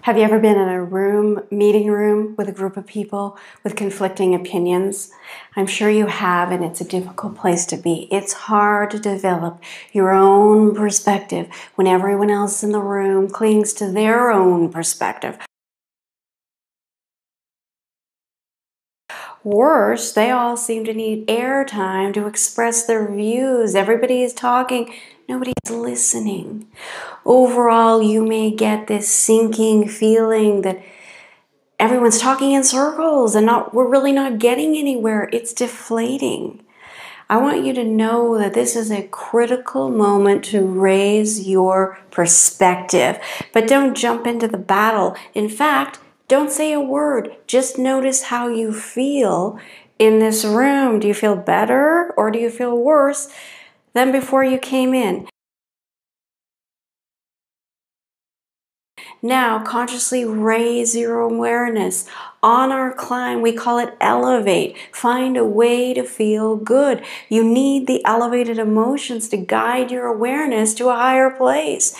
Have you ever been in a meeting room with a group of people with conflicting opinions? I'm sure you have, and it's a difficult place to be. It's hard to develop your own perspective when everyone else in the room clings to their own perspective. Worse, they all seem to need airtime to express their views. Everybody is talking, nobody's listening. Overall, you may get this sinking feeling that everyone's talking in circles and we're really not getting anywhere. It's deflating. I want you to know that this is a critical moment to raise your perspective. But don't jump into the battle. In fact, don't say a word. Just notice how you feel in this room. Do you feel better or do you feel worse than before you came in? Now, consciously raise your awareness. On our climb, we call it elevate. Find a way to feel good. You need the elevated emotions to guide your awareness to a higher place.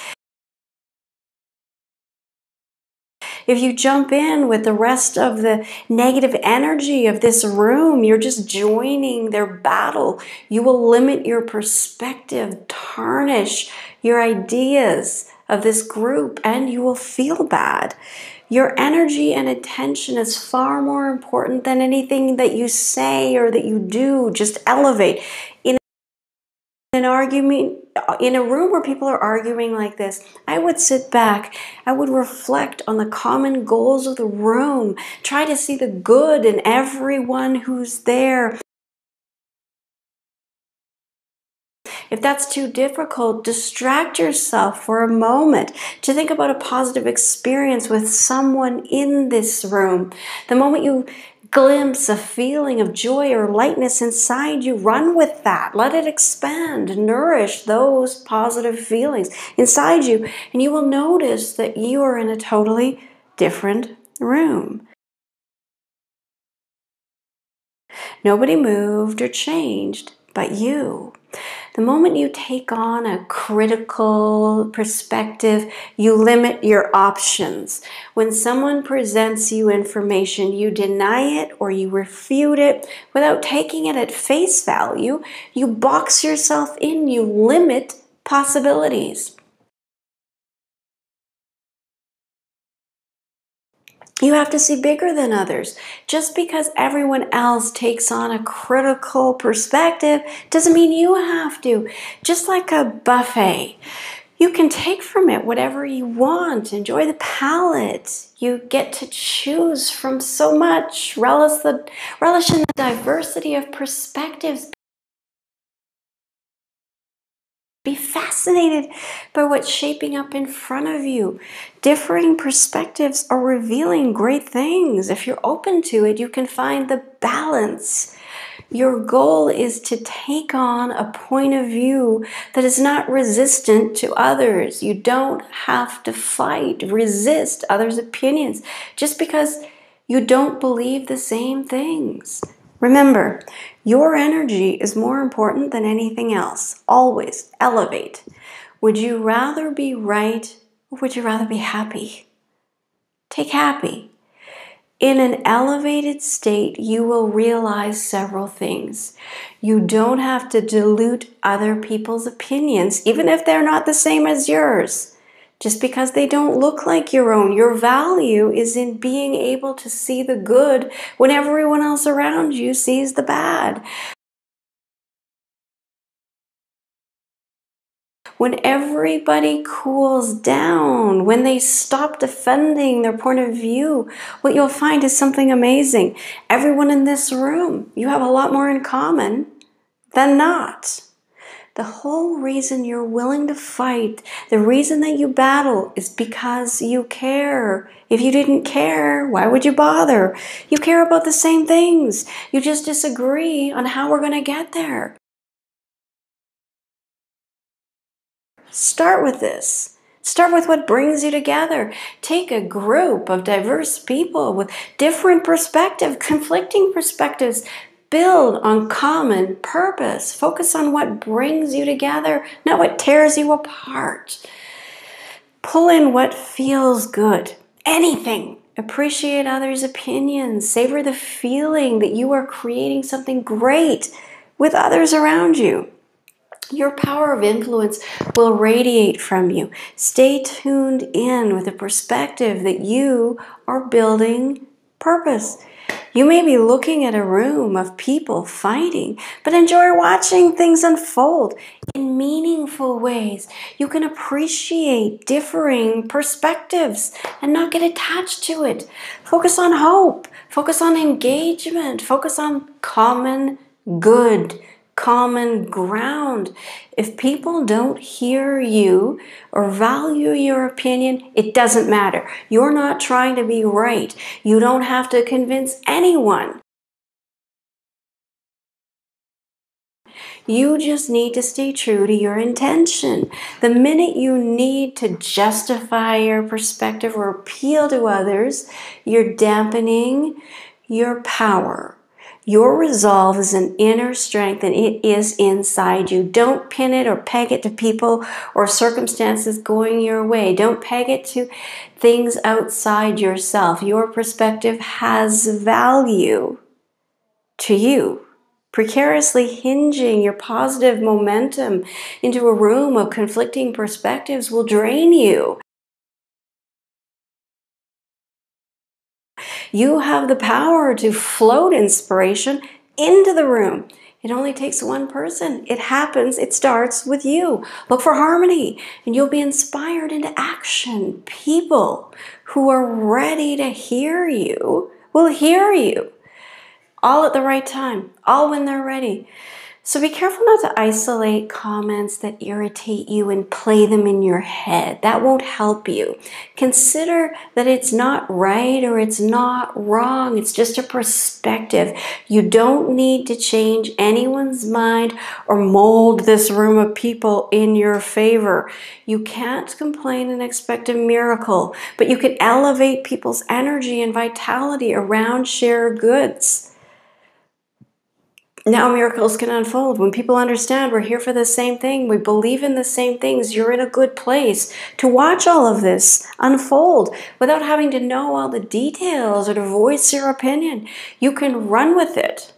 If you jump in with the rest of the negative energy of this room, you're just joining their battle. You will limit your perspective, tarnish your ideas of this group, and you will feel bad. Your energy and attention is far more important than anything that you say or that you do. Just elevate. In an argument, in a room where people are arguing like this, I would sit back, I would reflect on the common goals of the room, try to see the good in everyone who's there. If that's too difficult, distract yourself for a moment to think about a positive experience with someone in this room. The moment you glimpse a feeling of joy or lightness inside you, run with that. Let it expand, nourish those positive feelings inside you, and you will notice that you are in a totally different room. Nobody moved or changed but you. The moment you take on a critical perspective, you limit your options. When someone presents you information, you deny it or you refute it without taking it at face value. You box yourself in, you limit possibilities. You have to see bigger than others. Just because everyone else takes on a critical perspective doesn't mean you have to. Just like a buffet, you can take from it whatever you want. Enjoy the palate. You get to choose from so much. Relish in the diversity of perspectives. Be fascinated by what's shaping up in front of you. Differing perspectives are revealing great things. If you're open to it, you can find the balance. Your goal is to take on a point of view that is not resistant to others. You don't have to fight, resist others' opinions just because you don't believe the same things. Remember, your energy is more important than anything else. Always elevate. Would you rather be right or would you rather be happy? Take happy. In an elevated state, you will realize several things. You don't have to dilute other people's opinions, even if they're not the same as yours. Just because they don't look like your own. Your value is in being able to see the good when everyone else around you sees the bad. When everybody cools down, when they stop defending their point of view, what you'll find is something amazing. Everyone in this room, you have a lot more in common than not. The whole reason you're willing to fight, the reason that you battle is because you care. If you didn't care, why would you bother? You care about the same things. You just disagree on how we're going to get there. Start with this. Start with what brings you together. Take a group of diverse people with different perspectives, conflicting perspectives. Build on common purpose. Focus on what brings you together, not what tears you apart. Pull in what feels good. anything. Appreciate others' opinions. Savor the feeling that you are creating something great with others around you. Your power of influence will radiate from you. Stay tuned in with the perspective that you are building purpose. You may be looking at a room of people fighting, but enjoy watching things unfold in meaningful ways. You can appreciate differing perspectives and not get attached to it. Focus on hope. Focus on engagement. Focus on common good, common ground. If people don't hear you or value your opinion, it doesn't matter. You're not trying to be right. You don't have to convince anyone. You just need to stay true to your intention. The minute you need to justify your perspective or appeal to others, you're dampening your power. Your resolve is an inner strength and it is inside you. Don't pin it or peg it to people or circumstances going your way. Don't peg it to things outside yourself. Your perspective has value to you. Precariously hinging your positive momentum into a room of conflicting perspectives will drain you. You have the power to float inspiration into the room. It only takes one person. It happens. It starts with you. Look for harmony and you'll be inspired into action. People who are ready to hear you will hear you. All at the right time, all when they're ready. So be careful not to isolate comments that irritate you and play them in your head. That won't help you. Consider that it's not right or it's not wrong. It's just a perspective. You don't need to change anyone's mind or mold this room of people in your favor. You can't complain and expect a miracle, but you can elevate people's energy and vitality around shared goods. Now miracles can unfold. When people understand we're here for the same thing, we believe in the same things, you're in a good place to watch all of this unfold without having to know all the details or to voice your opinion. You can run with it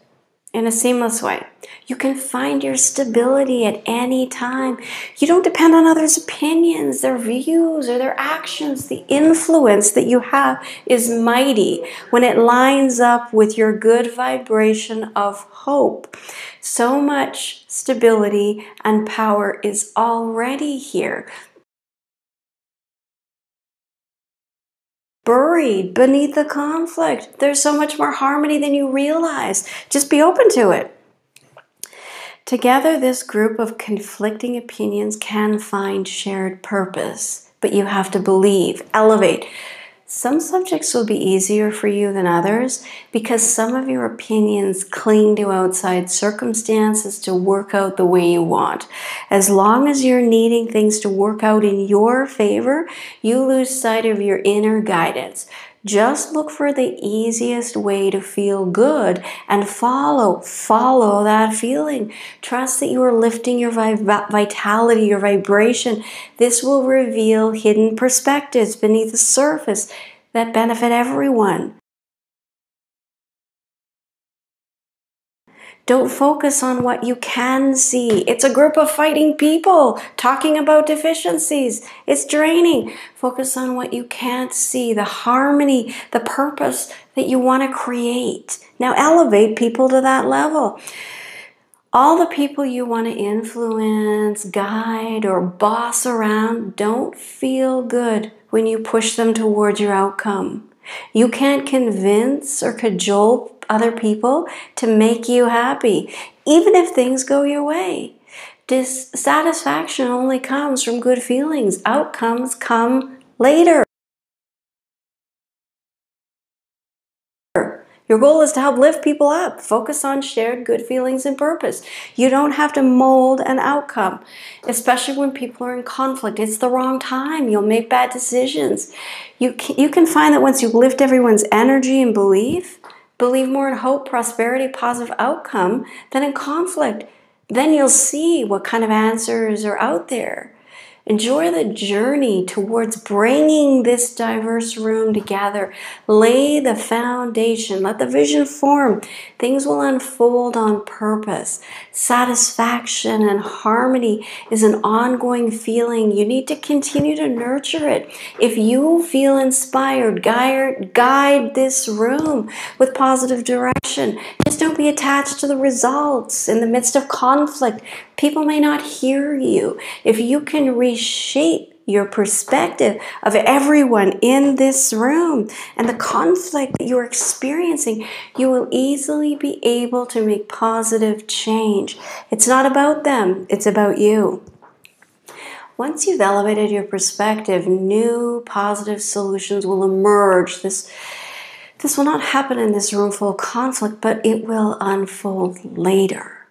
in a seamless way. You can find your stability at any time. You don't depend on others' opinions, their views, or their actions. The influence that you have is mighty when it lines up with your good vibration of hope. So much stability and power is already here, buried beneath the conflict. There's so much more harmony than you realize. Just be open to it. Together, this group of conflicting opinions can find shared purpose, but you have to believe, elevate. Some subjects will be easier for you than others because some of your opinions cling to outside circumstances to work out the way you want. As long as you're needing things to work out in your favor, you lose sight of your inner guidance. Just look for the easiest way to feel good and follow that feeling. Trust that you are lifting your vitality, your vibration. This will reveal hidden perspectives beneath the surface that benefit everyone. Don't focus on what you can see. It's a group of fighting people talking about deficiencies. It's draining. Focus on what you can't see, the harmony, the purpose that you want to create. Now elevate people to that level. All the people you want to influence, guide, or boss around don't feel good when you push them towards your outcome. You can't convince or cajole other people to make you happy, even if things go your way. Dissatisfaction only comes from good feelings. Outcomes come later. Your goal is to help lift people up. Focus on shared good feelings and purpose. You don't have to mold an outcome, especially when people are in conflict. It's the wrong time. You'll make bad decisions. You can find that once you lift everyone's energy and believe more in hope, prosperity, positive outcome than in conflict. Then you'll see what kind of answers are out there. Enjoy the journey towards bringing this diverse room together. Lay the foundation. Let the vision form. Things will unfold on purpose. Satisfaction and harmony is an ongoing feeling. You need to continue to nurture it. If you feel inspired, guide this room with positive direction. Just don't be attached to the results. In the midst of conflict, people may not hear you. If you can reshape your perspective of everyone in this room and the conflict that you're experiencing, you will easily be able to make positive change. It's not about them, it's about you. Once you've elevated your perspective, new positive solutions will emerge. This will not happen in this room full of conflict, but it will unfold later.